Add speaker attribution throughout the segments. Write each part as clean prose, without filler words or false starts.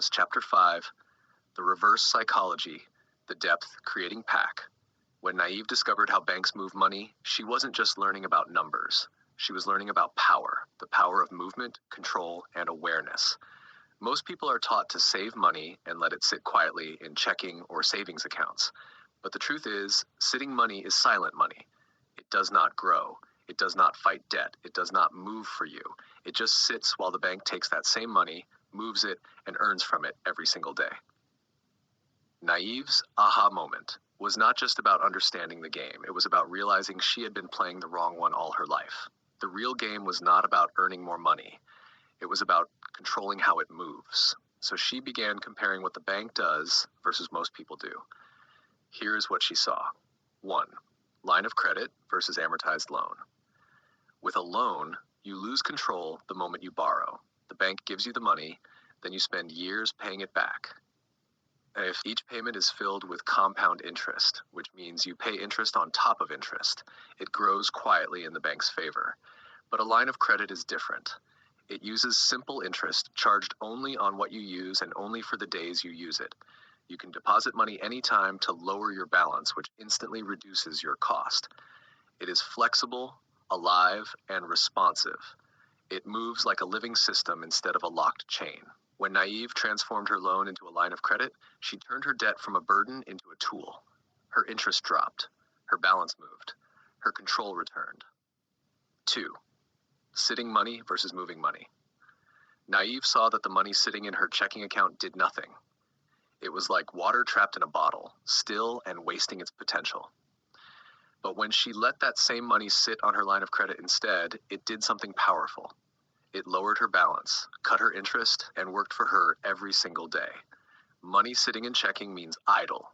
Speaker 1: Chapter 5, The Reverse Psychology, The Depth Creating PAC. When Naive discovered how banks move money, she wasn't just learning about numbers. She was learning about power, the power of movement, control, and awareness. Most people are taught to save money and let it sit quietly in checking or savings accounts. But the truth is, sitting money is silent money. It does not grow. It does not fight debt. It does not move for you. It just sits while the bank takes that same money, moves it, and earns from it every single day. Naive's aha moment was not just about understanding the game. It was about realizing she had been playing the wrong one all her life. The real game was not about earning more money. It was about controlling how it moves. So she began comparing what the bank does versus most people do. Here's what she saw. 1. Line of credit versus amortized loan. With a loan, you lose control the moment you borrow. The bank gives you the money, then you spend years paying it back. If each payment is filled with compound interest, which means you pay interest on top of interest, it grows quietly in the bank's favor. But a line of credit is different. It uses simple interest charged only on what you use and only for the days you use it. You can deposit money anytime to lower your balance, which instantly reduces your cost. It is flexible, alive, and responsive. It moves like a living system instead of a locked chain. When Naive transformed her loan into a line of credit, she turned her debt from a burden into a tool. Her interest dropped. Her balance moved. Her control returned. 2. Sitting money versus moving money. Naive saw that the money sitting in her checking account did nothing. It was like water trapped in a bottle, still and wasting its potential. But when she let that same money sit on her line of credit instead, it did something powerful. It lowered her balance, cut her interest, and worked for her every single day. Money sitting in checking means idle.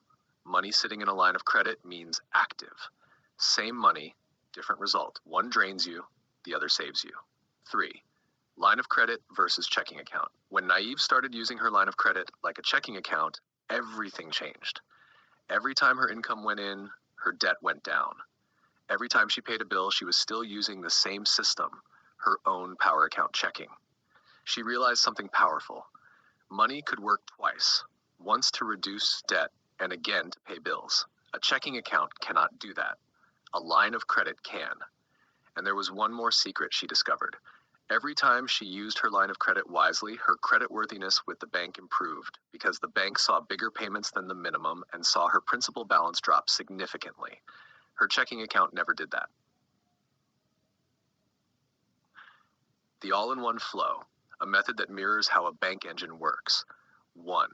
Speaker 1: Money sitting in a line of credit means active. Same money, different result. One drains you, the other saves you. 3. Line of credit versus checking account. When Naive started using her line of credit like a checking account, everything changed. Every time her income went in, her debt went down. Every time she paid a bill, she was still using the same system, her own power account checking. She realized something powerful. Money could work twice, once to reduce debt and again to pay bills. A checking account cannot do that. A line of credit can. And there was one more secret she discovered. Every time she used her line of credit wisely, her creditworthiness with the bank improved because the bank saw bigger payments than the minimum and saw her principal balance drop significantly. Her checking account never did that. The all-in-one flow, a method that mirrors how a bank engine works. 1.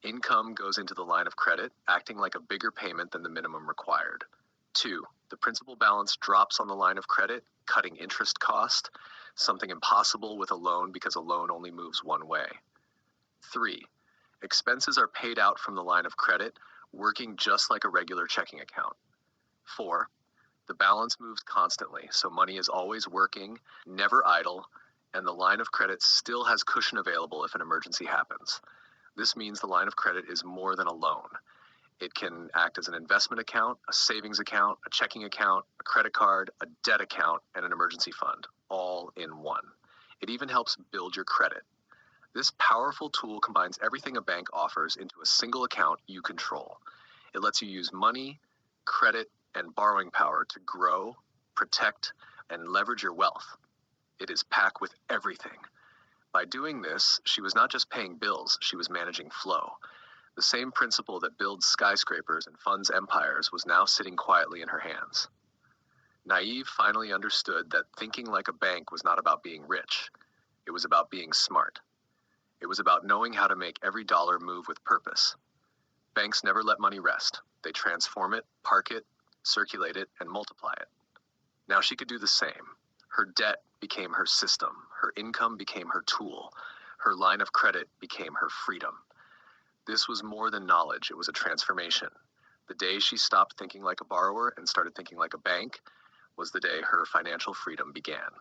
Speaker 1: Income goes into the line of credit, acting like a bigger payment than the minimum required. 2. The principal balance drops on the line of credit, cutting interest cost, something impossible with a loan because a loan only moves one way. 3. Expenses are paid out from the line of credit, working just like a regular checking account. 4. The balance moves constantly, so money is always working, never idle, and the line of credit still has cushion available if an emergency happens. This means the line of credit is more than a loan. It can act as an investment account, a savings account, a checking account, a credit card, a debt account, and an emergency fund, all in one. It even helps build your credit. This powerful tool combines everything a bank offers into a single account you control. It lets you use money, credit, and borrowing power to grow, protect, and leverage your wealth. It is PAC with everything. By doing this, she was not just paying bills, she was managing flow. The same principle that builds skyscrapers and funds empires was now sitting quietly in her hands. Naive finally understood that thinking like a bank was not about being rich. It was about being smart. It was about knowing how to make every dollar move with purpose. Banks never let money rest. They transform it, park it, circulate it, and multiply it. Now she could do the same. Her debt became her system. Her income became her tool. Her line of credit became her freedom. This was more than knowledge. It was a transformation. The day she stopped thinking like a borrower and started thinking like a bank was the day her financial freedom began.